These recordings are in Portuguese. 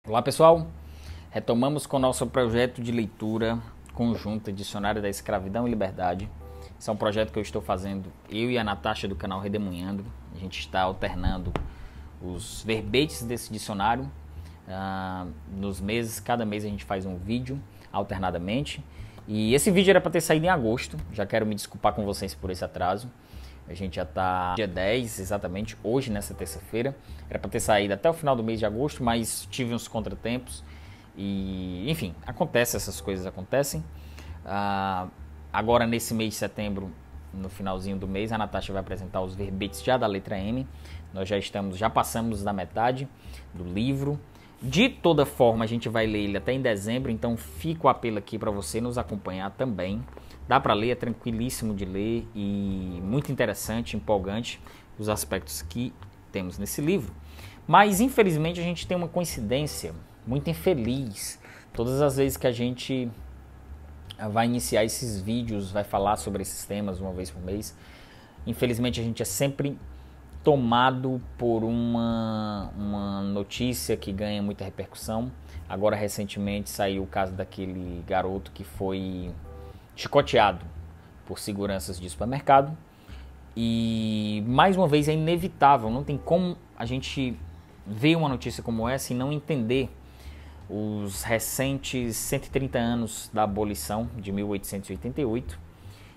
Olá pessoal, retomamos com o nosso projeto de leitura conjunta Dicionário da Escravidão e Liberdade. Esse é um projeto que eu estou fazendo, eu e a Natasha do canal Redemunhando. A gente está alternando os verbetes desse dicionário nos meses. Cada mês a gente faz um vídeo alternadamente. E esse vídeo era para ter saído em agosto, já quero me desculpar com vocês por esse atraso. A gente já está dia 10, exatamente, hoje, nessa terça-feira. Era para ter saído até o final do mês de agosto, mas tive uns contratempos. E, enfim, essas coisas acontecem. Agora, nesse mês de setembro, no finalzinho do mês, a Natasha vai apresentar os verbetes já da letra M. Nós já passamos da metade do livro. De toda forma, a gente vai ler ele até em dezembro, então fica o apelo aqui para você nos acompanhar também. Dá para ler, é tranquilíssimo de ler e muito interessante, empolgante os aspectos que temos nesse livro. Mas infelizmente a gente tem uma coincidência muito infeliz. Todas as vezes que a gente vai iniciar esses vídeos, vai falar sobre esses temas uma vez por mês, infelizmente a gente é sempre tomado por uma notícia que ganha muita repercussão. Agora recentemente saiu o caso daquele garoto que foi chicoteado por seguranças de supermercado. E mais uma vez é inevitável, não tem como a gente ver uma notícia como essa e não entender os recentes 130 anos da abolição de 1888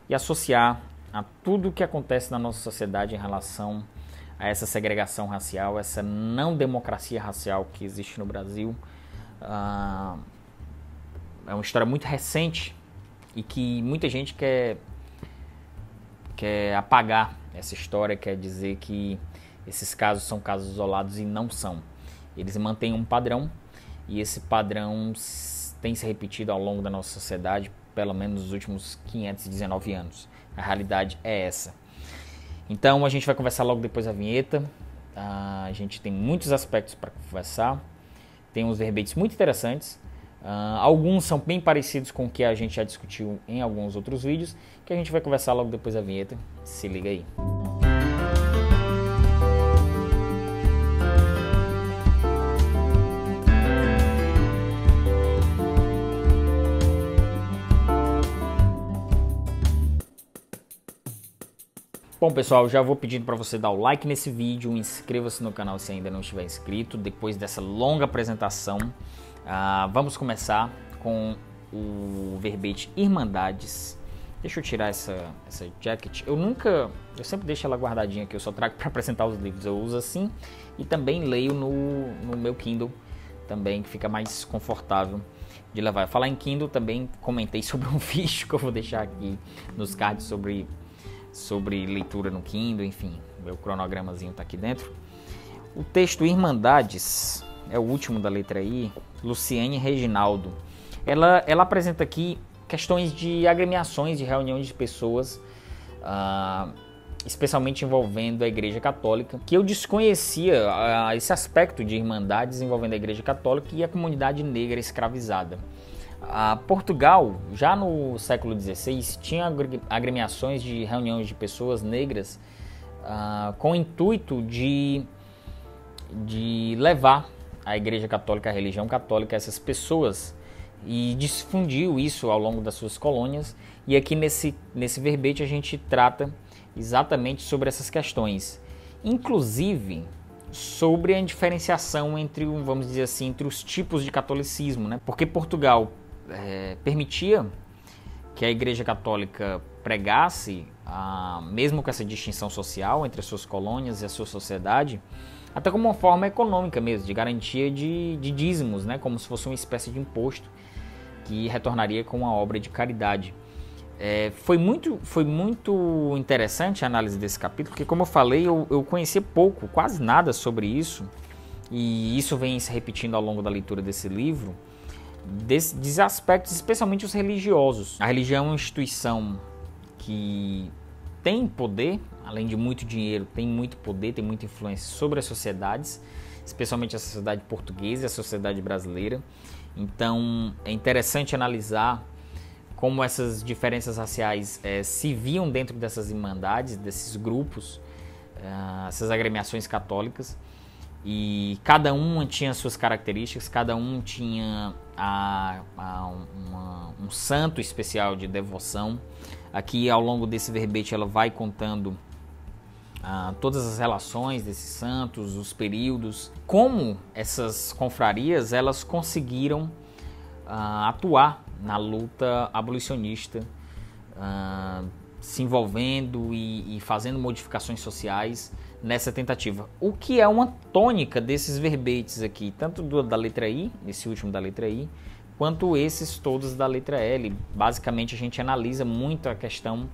e associar a tudo o que acontece na nossa sociedade em relação a essa segregação racial, essa não democracia racial que existe no Brasil. É uma história muito recente e que muita gente quer apagar essa história, quer dizer que esses casos são casos isolados e não são. Eles mantêm um padrão e esse padrão tem se repetido ao longo da nossa sociedade, pelo menos nos últimos 519 anos. A realidade é essa. Então a gente vai conversar logo depois da vinheta. A gente tem muitos aspectos para conversar, tem uns verbetes muito interessantes. Alguns são bem parecidos com o que a gente já discutiu em alguns outros vídeos, que a gente vai conversar logo depois da vinheta. Se liga aí. Bom pessoal, já vou pedindo para você dar o like nesse vídeo, inscreva-se no canal se ainda não estiver inscrito. Depois dessa longa apresentação, vamos começar com o verbete Irmandades. Deixa eu tirar essa jacket. Eu sempre deixo ela guardadinha aqui, eu só trago para apresentar os livros. Eu uso assim e também leio no meu Kindle, também que fica mais confortável de levar. Falar em Kindle, também comentei sobre um vídeo que eu vou deixar aqui nos cards sobre leitura no Kindle, enfim, meu cronogramazinho tá aqui dentro. O texto Irmandades é o último da letra I, Luciane Reginaldo. Ela apresenta aqui questões de agremiações, de reuniões de pessoas, especialmente envolvendo a Igreja Católica, que eu desconhecia esse aspecto de Irmandades envolvendo a Igreja Católica e a comunidade negra escravizada. Portugal, já no século XVI, tinha agremiações de reuniões de pessoas negras com o intuito de levar a Igreja Católica, a religião católica, a essas pessoas, e difundiu isso ao longo das suas colônias. E aqui nesse verbete a gente trata exatamente sobre essas questões, inclusive sobre a diferenciação entre, vamos dizer assim, entre os tipos de catolicismo, né? Porque Portugal permitia que a Igreja Católica pregasse, mesmo com essa distinção social entre as suas colônias e a sua sociedade, até como uma forma econômica mesmo, de garantia de dízimos, né? Como se fosse uma espécie de imposto que retornaria com uma obra de caridade. Foi muito interessante a análise desse capítulo, porque, como eu falei, eu conhecia pouco, quase nada sobre isso, e isso vem se repetindo ao longo da leitura desse livro, desses aspectos, especialmente os religiosos. A religião é uma instituição que tem poder, além de muito dinheiro, tem muito poder, tem muita influência sobre as sociedades, especialmente a sociedade portuguesa e a sociedade brasileira. Então é interessante analisar como essas diferenças raciais se viam dentro dessas irmandades, desses grupos, essas agremiações católicas. e cada uma tinha suas características, cada um tinha um santo especial de devoção. Aqui, ao longo desse verbete, ela vai contando todas as relações desses santos, os períodos, como essas confrarias elas conseguiram atuar na luta abolicionista, se envolvendo e fazendo modificações sociais nessa tentativa. O que é uma tônica desses verbetes aqui, tanto da letra I, esse último da letra I, quanto esses todos da letra L. Basicamente a gente analisa muito a questão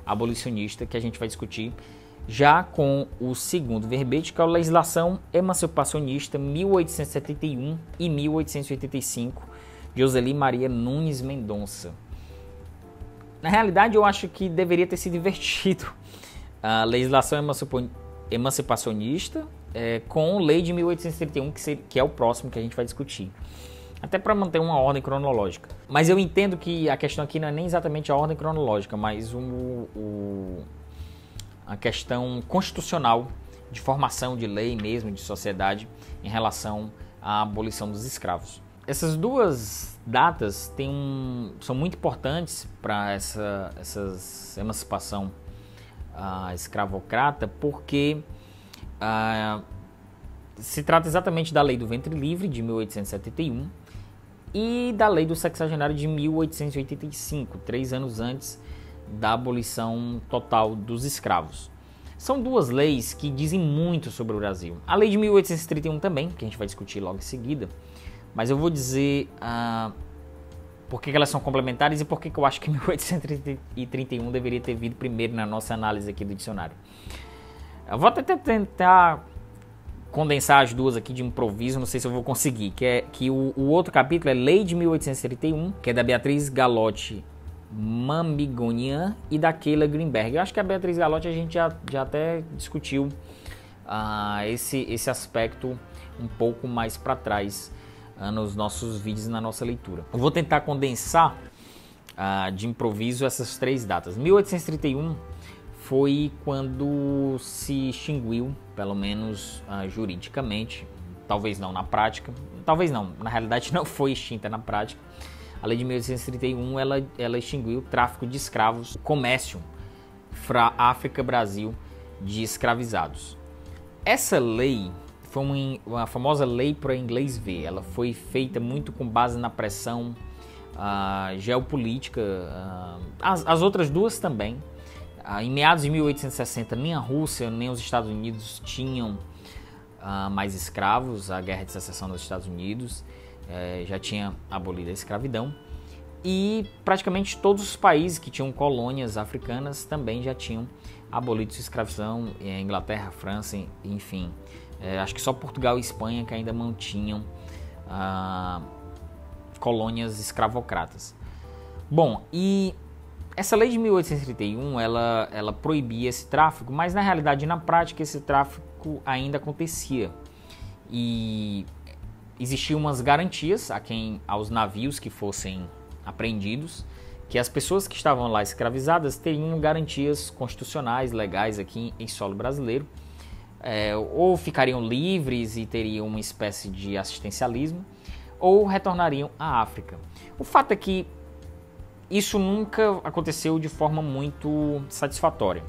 abolicionista que a gente vai discutir já com o segundo verbete, que é a Legislação Emancipacionista 1871 e 1885, de Joseli Maria Nunes Mendonça. Na realidade, eu acho que deveria ter sido invertido a Legislação Emancipacionista com Lei de 1831, que é o próximo que a gente vai discutir. Até para manter uma ordem cronológica. Mas eu entendo que a questão aqui não é nem exatamente a ordem cronológica, mas a questão constitucional de formação de lei mesmo, de sociedade, em relação à abolição dos escravos. Essas duas datas são muito importantes para essa emancipação escravocrata, porque se trata exatamente da Lei do Ventre Livre, de 1871, e da Lei do Sexagenário de 1885, 3 anos antes da abolição total dos escravos. São duas leis que dizem muito sobre o Brasil. A Lei de 1831 também, que a gente vai discutir logo em seguida, mas eu vou dizer por que elas são complementares e por que eu acho que 1831 deveria ter vindo primeiro na nossa análise aqui do dicionário. Eu vou até tentar condensar as duas aqui de improviso, não sei se eu vou conseguir, que o outro capítulo é Lei de 1831, que é da Beatriz Galotti Mamigonian e da Keila Greenberg. Eu acho que a Beatriz Galotti a gente já até discutiu esse aspecto um pouco mais para trás nos nossos vídeos e na nossa leitura. Eu vou tentar condensar de improviso essas três datas. 1831 foi quando se extinguiu, pelo menos juridicamente, talvez não na prática, talvez não, na realidade não foi extinta na prática. A Lei de 1831 ela extinguiu o tráfico de escravos, o comércio África-Brasil de escravizados. Essa lei foi uma famosa lei para inglês ver. Ela foi feita muito com base na pressão geopolítica, as outras duas também. Em meados de 1860, nem a Rússia nem os Estados Unidos tinham mais escravos. A Guerra de Secessão dos Estados Unidos já tinha abolido a escravidão. E praticamente todos os países que tinham colônias africanas também já tinham abolido sua escravidão. Inglaterra, França, enfim. Acho que só Portugal e Espanha que ainda mantinham colônias escravocratas. Bom, e essa lei de 1831, ela proibia esse tráfico, mas na realidade, na prática, esse tráfico ainda acontecia. E existiam umas garantias aos navios que fossem apreendidos, que as pessoas que estavam lá escravizadas teriam garantias constitucionais, legais aqui em solo brasileiro, ou ficariam livres e teriam uma espécie de assistencialismo, ou retornariam à África. O fato é que isso nunca aconteceu de forma muito satisfatória.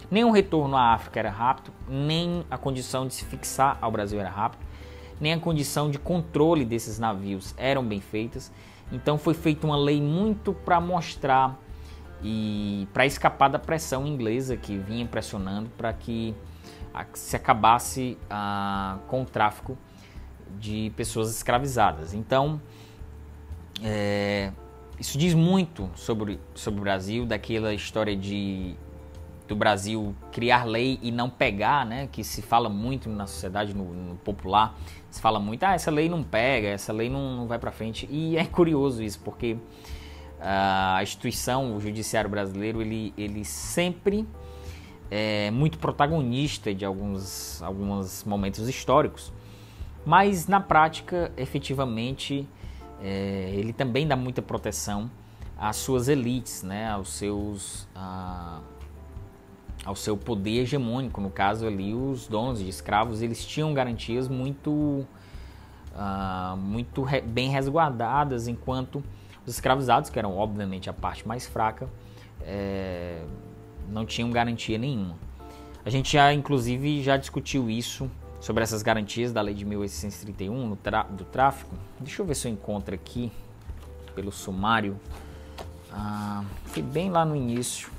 Nem o retorno à África era rápido, nem a condição de se fixar ao Brasil era rápida, nem a condição de controle desses navios eram bem feitas. Então foi feita uma lei muito para mostrar e para escapar da pressão inglesa que vinha pressionando para que se acabasse com o tráfico de pessoas escravizadas. Então, isso diz muito sobre o Brasil, daquela história do Brasil criar lei e não pegar, né? Que se fala muito na sociedade, no popular, se fala muito, essa lei não pega, essa lei não vai para frente. E é curioso isso, porque a instituição, o judiciário brasileiro, ele sempre é muito protagonista de alguns momentos históricos, mas na prática, efetivamente, ele também dá muita proteção às suas elites, né, ao seu poder hegemônico. No caso ali, os donos de escravos, eles tinham garantias muito bem resguardadas, enquanto os escravizados, que eram obviamente a parte mais fraca, não tinham garantia nenhuma. A gente inclusive já discutiu isso, sobre essas garantias da lei de 1831 do tráfico. Deixa eu ver se eu encontro aqui pelo sumário. Foi bem lá no início.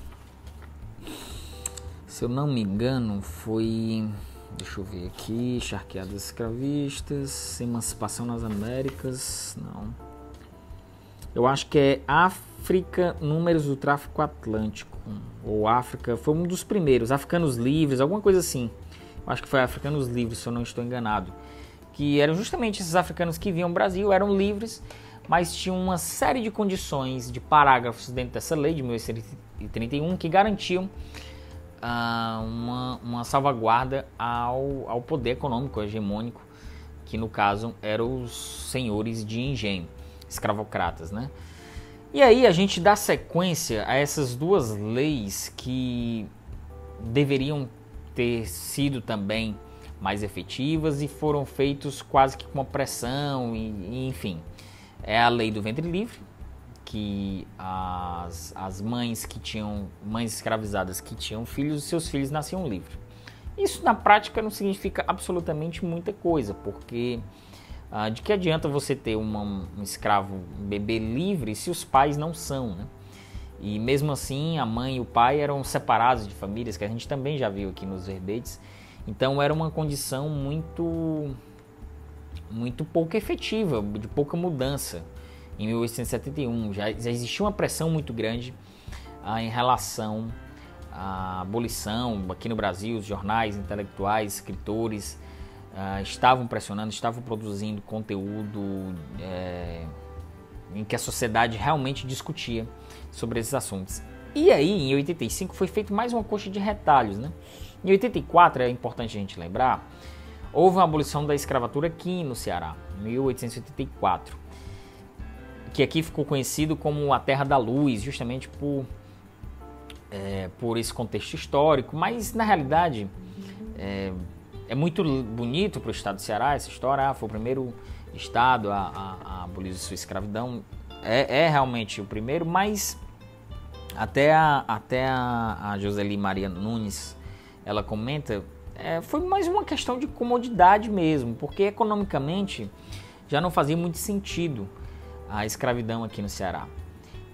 Se eu não me engano, foi... Deixa eu ver aqui. Charqueadas escravistas, emancipação nas Américas. Não. Eu acho que é África, números do tráfico atlântico. Ou África, foi um dos primeiros. Africanos livres, alguma coisa assim. Eu acho que foi Africanos livres, se eu não estou enganado. Que eram justamente esses africanos que vinham ao Brasil, eram livres, mas tinham uma série de condições, de parágrafos dentro dessa lei de 1831 que garantiam uma salvaguarda ao poder econômico hegemônico, que no caso eram os senhores de engenho, escravocratas, né? E aí a gente dá sequência a essas duas leis que deveriam ter sido também mais efetivas e foram feitos quase que com uma pressão, e enfim. É a lei do ventre livre, que as mães que tinham, mães escravizadas que tinham filhos, seus filhos nasciam livres. Isso na prática não significa absolutamente muita coisa, porque de que adianta você ter um escravo, um bebê livre, se os pais não são, né? E mesmo assim a mãe e o pai eram separados de famílias, que a gente também já viu aqui nos verbetes. Então era uma condição muito pouco efetiva, de pouca mudança. Em 1871 já existia uma pressão muito grande em relação à abolição. Aqui no Brasil, os jornais, intelectuais, escritores estavam pressionando, estavam produzindo conteúdo em que a sociedade realmente discutia sobre esses assuntos. E aí, em 85, foi feito mais uma coxa de retalhos, né? Em 84, é importante a gente lembrar, houve uma abolição da escravatura aqui no Ceará, em 1884, que aqui ficou conhecido como a Terra da Luz, justamente por esse contexto histórico, mas na realidade é muito bonito para o estado do Ceará essa história. Foi o primeiro estado a abolir sua escravidão, é realmente o primeiro, mas até a Joseli Maria Nunes, ela comenta, foi mais uma questão de comodidade mesmo, porque economicamente já não fazia muito sentido a escravidão aqui no Ceará.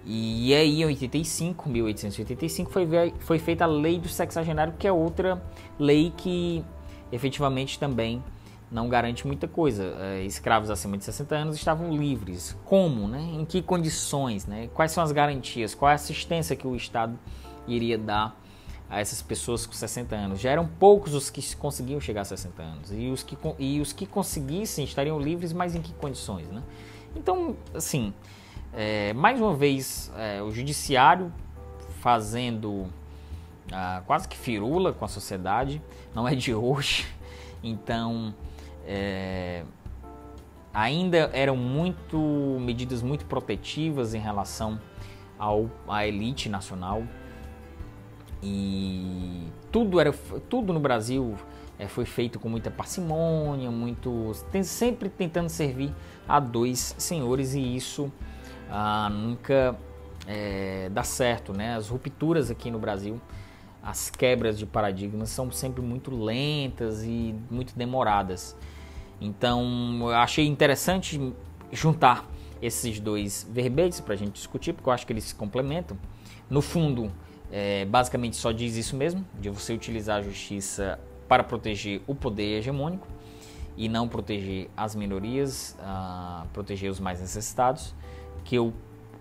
E aí em 1885 foi feita a lei do sexagenário, que é outra lei que efetivamente também não garante muita coisa. Escravos acima de 60 anos estavam livres. Como, né? Em que condições, né? Quais são as garantias? Qual é a assistência que o Estado iria dar a essas pessoas com 60 anos? Já eram poucos os que conseguiam chegar a 60 anos. E os que conseguissem estariam livres, mas em que condições, né? Então, assim, mais uma vez, o judiciário fazendo quase que firula com a sociedade, não é de hoje. Então, ainda eram medidas muito protetivas em relação à elite nacional, e tudo no Brasil foi feito com muita parcimônia, sempre tentando servir a dois senhores, e isso nunca dá certo, né? As rupturas aqui no Brasil, as quebras de paradigmas são sempre muito lentas e muito demoradas. Então eu achei interessante juntar esses dois verbetes para a gente discutir, porque eu acho que eles se complementam. No fundo, basicamente só diz isso mesmo, de você utilizar a justiça para proteger o poder hegemônico e não proteger as minorias, proteger os mais necessitados, que eu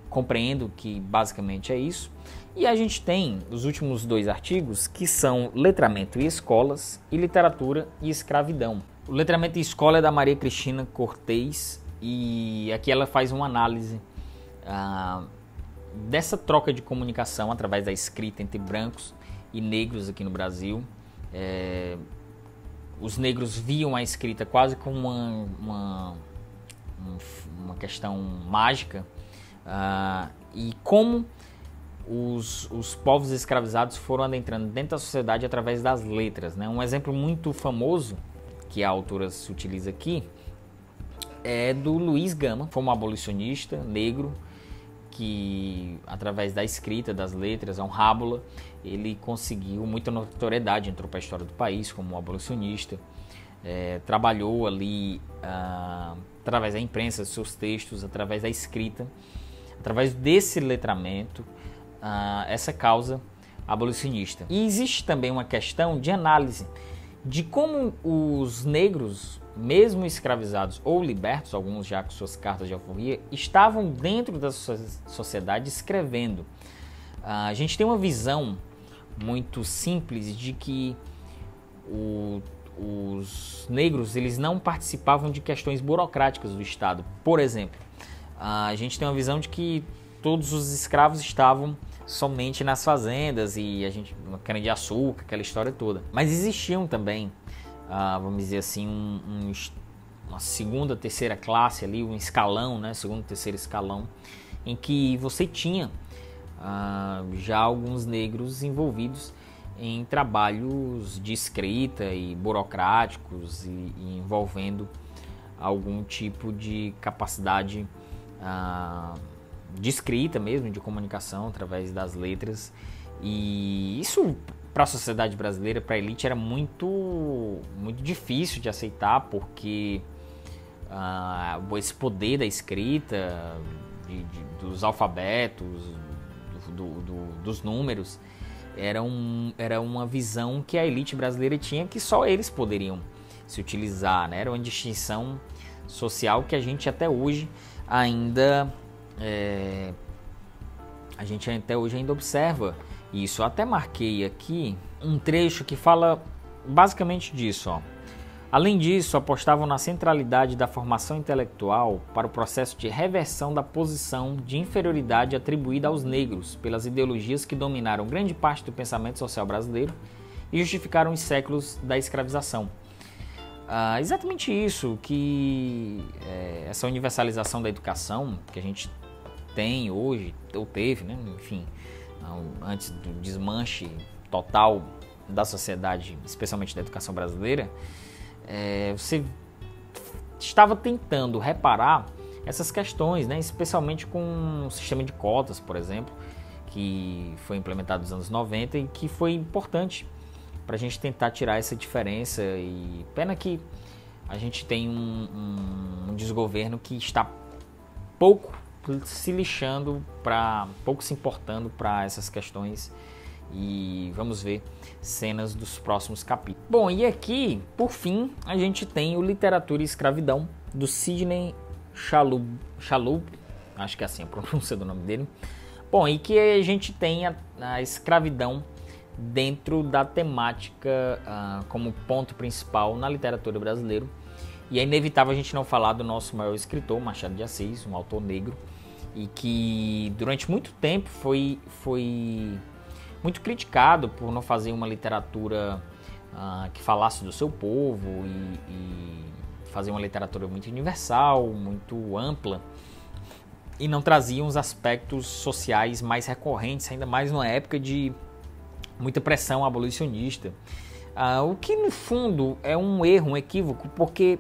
compreendo que basicamente é isso. E a gente tem os últimos dois artigos, que são letramento e escolas, e literatura e escravidão. O letramento e escola é da Maria Cristina Cortez, e aqui ela faz uma análise dessa troca de comunicação através da escrita entre brancos e negros aqui no Brasil. Os negros viam a escrita quase como uma questão mágica, e como os povos escravizados foram adentrando dentro da sociedade através das letras, né? Um exemplo muito famoso que a autora se utiliza aqui é do Luiz Gama, foi um abolicionista negro que, através da escrita, das letras, a um rábula, ele conseguiu muita notoriedade, entrou para a história do país como um abolicionista, trabalhou ali através da imprensa, dos seus textos, através da escrita, através desse letramento, essa causa abolicionista. E existe também uma questão de análise de como os negros, mesmo escravizados ou libertos, alguns já com suas cartas de alforria, estavam dentro da sociedade escrevendo. A gente tem uma visão muito simples de que os negros eles não participavam de questões burocráticas do Estado. Por exemplo, a gente tem uma visão de que todos os escravos estavam somente nas fazendas e a gente na cana-de-açúcar, aquela história toda. Mas existiam também, vamos dizer assim, uma segunda, terceira classe ali, um escalão, né, segundo, terceiro escalão, em que você tinha já alguns negros envolvidos em trabalhos de escrita e burocráticos e envolvendo algum tipo de capacidade de escrita mesmo, de comunicação através das letras. E isso para a sociedade brasileira, para a elite, era muito difícil de aceitar, porque esse poder da escrita, dos alfabetos, dos números, era uma visão que a elite brasileira tinha, que só eles poderiam se utilizar, né? Era uma distinção social que a gente até hoje ainda observa isso. Eu até marquei aqui um trecho que fala basicamente disso, ó. Além disso, apostavam na centralidade da formação intelectual para o processo de reversão da posição de inferioridade atribuída aos negros pelas ideologias que dominaram grande parte do pensamento social brasileiro e justificaram os séculos da escravização. Exatamente isso, que essa universalização da educação que a gente tem hoje, ou teve, né? Enfim, antes do desmanche total da sociedade, especialmente da educação brasileira, você estava tentando reparar essas questões, né? Especialmente com o sistema de cotas, por exemplo, que foi implementado nos anos 90 e que foi importante para a gente tentar tirar essa diferença. E pena que a gente tem um desgoverno que está pouco se lixando, pouco se importando para essas questões. E vamos ver cenas dos próximos capítulos. Bom, e aqui, por fim, a gente tem o Literatura e Escravidão, do Sidney Chalhoub, acho que é assim a pronúncia do nome dele. Bom, e que a gente tem a escravidão dentro da temática como ponto principal na literatura brasileira. E é inevitável a gente não falar do nosso maior escritor, Machado de Assis, um autor negro, e que durante muito tempo foi muito criticado por não fazer uma literatura que falasse do seu povo e fazer uma literatura muito universal, muito ampla, e não trazia uns aspectos sociais mais recorrentes, ainda mais numa época de muita pressão abolicionista. O que no fundo é um erro, um equívoco, porque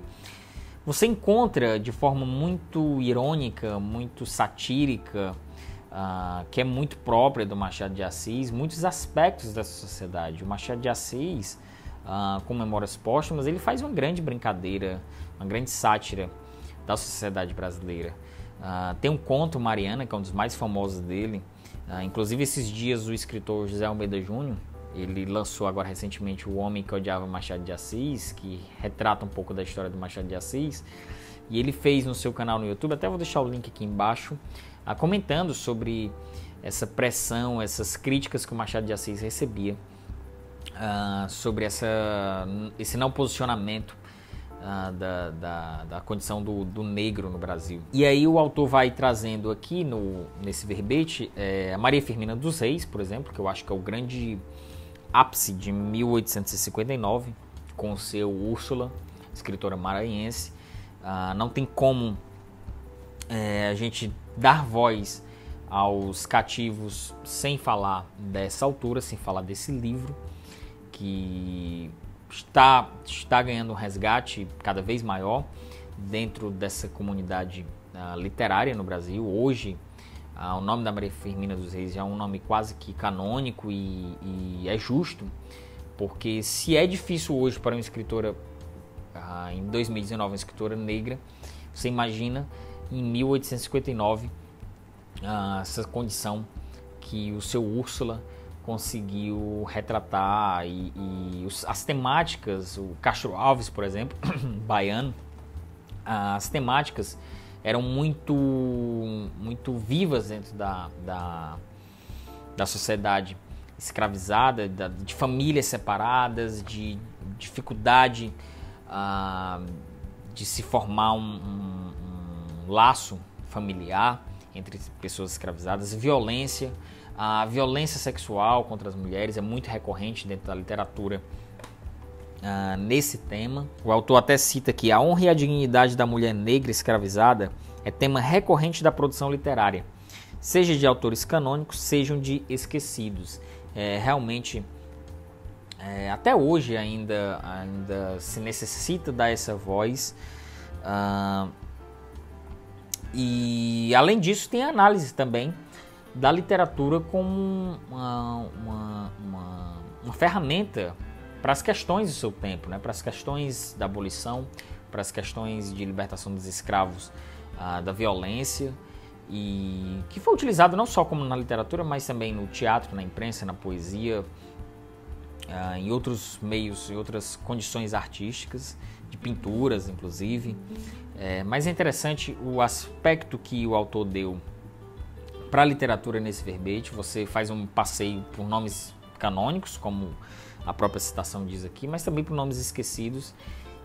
você encontra de forma muito irônica, muito satírica, que é muito própria do Machado de Assis, muitos aspectos dessa sociedade. O Machado de Assis, com Memórias Póstumas, ele faz uma grande brincadeira, uma grande sátira da sociedade brasileira. Tem um conto, Mariana, que é um dos mais famosos dele. Inclusive, esses dias, o escritor José Almeida Júnior, ele lançou agora recentemente O Homem que Odiava Machado de Assis, que retrata um pouco da história do Machado de Assis. E ele fez no seu canal no YouTube, até vou deixar o link aqui embaixo, comentando sobre essa pressão, essas críticas que o Machado de Assis recebia, sobre esse não posicionamento da condição do negro no Brasil. E aí o autor vai trazendo aqui nesse verbete a Maria Firmina dos Reis, por exemplo, que eu acho que é o grande ápice de 1859, com o seu Úrsula, escritora maranhense. Não tem como a gente dar voz aos cativos, sem falar dessa autora, sem falar desse livro, que está ganhando um resgate cada vez maior dentro dessa comunidade literária no Brasil. Hoje, o nome da Maria Firmina dos Reis já é um nome quase que canônico e é justo, porque se é difícil hoje para uma escritora, em 2019, uma escritora negra, você imagina em 1859 essa condição que o seu Úrsula conseguiu retratar e as temáticas, o Castro Alves, por exemplo, baiano, as temáticas eram muito vivas dentro da sociedade escravizada, de famílias separadas, de dificuldade de se formar um laço familiar entre pessoas escravizadas, violência. A violência sexual contra as mulheres é muito recorrente dentro da literatura nesse tema. O autor até cita que a honra e a dignidade da mulher negra escravizada é tema recorrente da produção literária, seja de autores canônicos, sejam de esquecidos. Realmente, até hoje ainda se necessita dar essa voz. E além disso, tem a análise também da literatura como uma ferramenta para as questões do seu tempo, né? Para as questões da abolição, para as questões de libertação dos escravos, da violência, e que foi utilizado não só como na literatura, mas também no teatro, na imprensa, na poesia, em outros meios, em outras condições artísticas, de pinturas inclusive. Mas é interessante o aspecto que o autor deu para a literatura nesse verbete. Você faz um passeio por nomes canônicos, como a própria citação diz aqui, mas também por nomes esquecidos,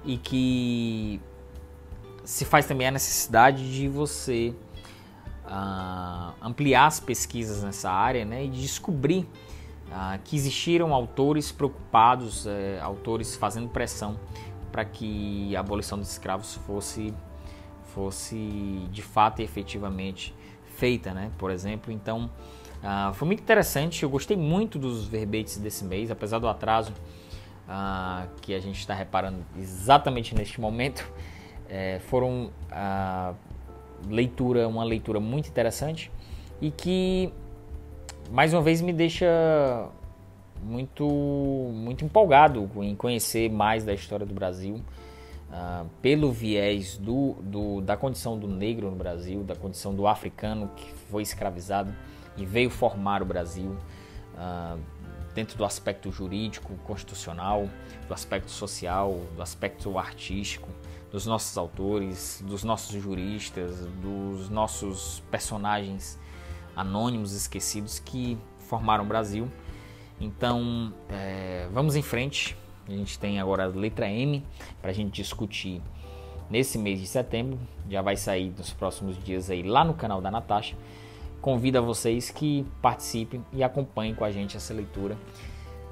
e que se faz também a necessidade de você ampliar as pesquisas nessa área, né, e de descobrir que existiram autores preocupados, autores fazendo pressão para que a abolição dos escravos fosse de fato e efetivamente feita, né? Por exemplo. Então, foi muito interessante. Eu gostei muito dos verbetes desse mês, apesar do atraso que a gente está reparando exatamente neste momento. Foram uma leitura muito interessante e que, mais uma vez, me deixa muito empolgado em conhecer mais da história do Brasil, pelo viés da condição do negro no Brasil, da condição do africano que foi escravizado e veio formar o Brasil, dentro do aspecto jurídico, constitucional, do aspecto social, do aspecto artístico, dos nossos autores, dos nossos juristas, dos nossos personagens anônimos, esquecidos, que formaram o Brasil. Então, vamos em frente. A gente tem agora a letra M para a gente discutir nesse mês de setembro. Já vai sair nos próximos dias aí lá no canal da Natasha. Convido a vocês que participem e acompanhem com a gente essa leitura.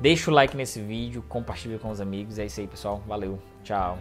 Deixa o like nesse vídeo, compartilhe com os amigos. É isso aí, pessoal. Valeu. Tchau.